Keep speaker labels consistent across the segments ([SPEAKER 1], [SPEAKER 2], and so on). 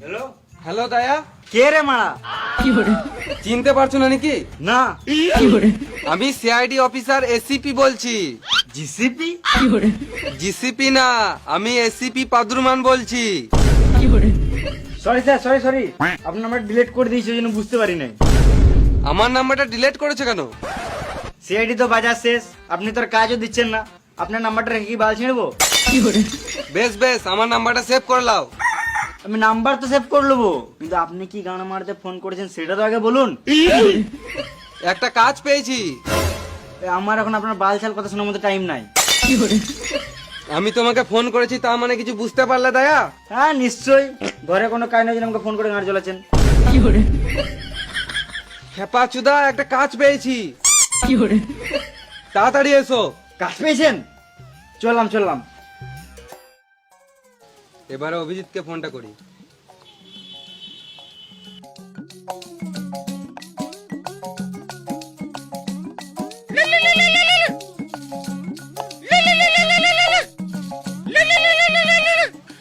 [SPEAKER 1] Hello
[SPEAKER 2] hello দায়া,
[SPEAKER 1] কে রে মারা?
[SPEAKER 2] চিনতে পারছো না নাকি?
[SPEAKER 1] না
[SPEAKER 2] আমি সিআইডি অফিসার এসিপি বলছি।
[SPEAKER 1] জিসিপি?
[SPEAKER 2] জিসিপি না, আমি এসিপি পাদুরমান বলছি।
[SPEAKER 1] সরি স্যার, সরি আপনার নাম্বার ডিলিট করে দিয়েছি, ওই জন্য বুঝতে পারি নাই।
[SPEAKER 2] আমার নাম্বারটা ডিলিট করেছে কেন?
[SPEAKER 1] সিআইডি তো বাজার শেষ, আপনি তো আর কাজও দিচ্ছেন না, আপনার নাম্বারটা রেখে কি বাল ছিঁড়বো?
[SPEAKER 2] বেশ বেশ, আমার নাম্বারটা সেভ করে লাও।
[SPEAKER 1] আমি নাম্বার তো সেভ করে নেবো, কিন্তু আপনি কি গান মারতে ফোন করেছেন সেটা তো আগে বলুন।
[SPEAKER 2] একটা কাজ পেয়েছি।
[SPEAKER 1] আমার এখন আপনার বাল ছাল কথা শোনার মতো টাইম নাই।
[SPEAKER 2] আমি তোমাকে ফোন করেছি, তা মানে কিছু বুঝতে পারলে দায়া?
[SPEAKER 1] হ্যাঁ নিশ্চয়ই, ঘরে কোনো কাজ নেই, আমাকে ফোন করে গান চলেছেন।
[SPEAKER 2] খেপা চুদা, একটা কাজ পেয়েছি, তাড়াতাড়ি এসো।
[SPEAKER 1] কাজ পেয়েছেন? চললাম।
[SPEAKER 2] এবারে অভিজিৎকে ফোনটা করি।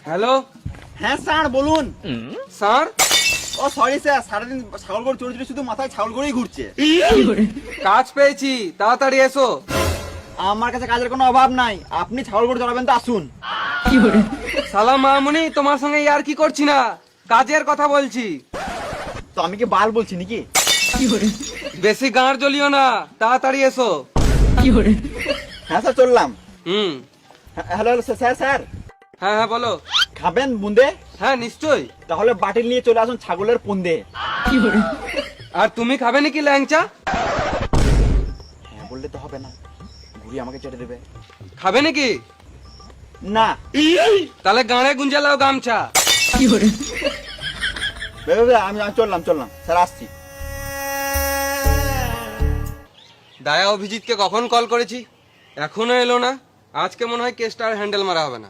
[SPEAKER 2] হ্যালো
[SPEAKER 3] হ্যাঁ স্যার বলুন।
[SPEAKER 2] স্যার,
[SPEAKER 3] ও সরি স্যার, সারাদিন ছাগল গরু চড়ে চড়ে শুধু মাথায় ছাগল গরুই ঘুরছে।
[SPEAKER 2] কাজ পেয়েছি, তাড়াতাড়ি এসো।
[SPEAKER 3] আমার কাছে কাজের কোনো অভাব নাই, আপনি ছাগল গরু চড়াবেন তো আসুন।
[SPEAKER 2] সালাম মামুনি, তোমার সঙ্গে ইয়ার কি করছি না, কাজের কথা বলছি।
[SPEAKER 3] তো আমি কি বাল বলছি নাকি?
[SPEAKER 2] বেশি গাঁড় জ্বলিও না, তাড়াতাড়ি এসো।
[SPEAKER 3] হ্যাঁ স্যার চললাম।
[SPEAKER 2] হুম,
[SPEAKER 3] হ্যালো স্যার স্যার,
[SPEAKER 2] হ্যাঁ হ্যাঁ বলো।
[SPEAKER 3] খাবেন বুন্দে?
[SPEAKER 2] হ্যাঁ নিশ্চয়ই।
[SPEAKER 3] তাহলে বাটিল নিয়ে চলে আসুন ছাগলের পুন্দে।
[SPEAKER 2] আর তুমি খাবে নাকি ল্যাংচা?
[SPEAKER 3] হ্যাঁ বললে তো হবে না, ঘুরি আমাকে চেটে দেবে।
[SPEAKER 2] খাবে নাকি?
[SPEAKER 3] না।
[SPEAKER 2] তাহলে গাঁড়ে গুঞ্জে লাও গামছা।
[SPEAKER 3] আমি চললাম স্যার, আসছি।
[SPEAKER 2] দায়া অভিজিৎকে কখন কল করেছি, এখনো এলো না। আজকে মনে হয় কেসটা আর হ্যান্ডেল মারা হবে না।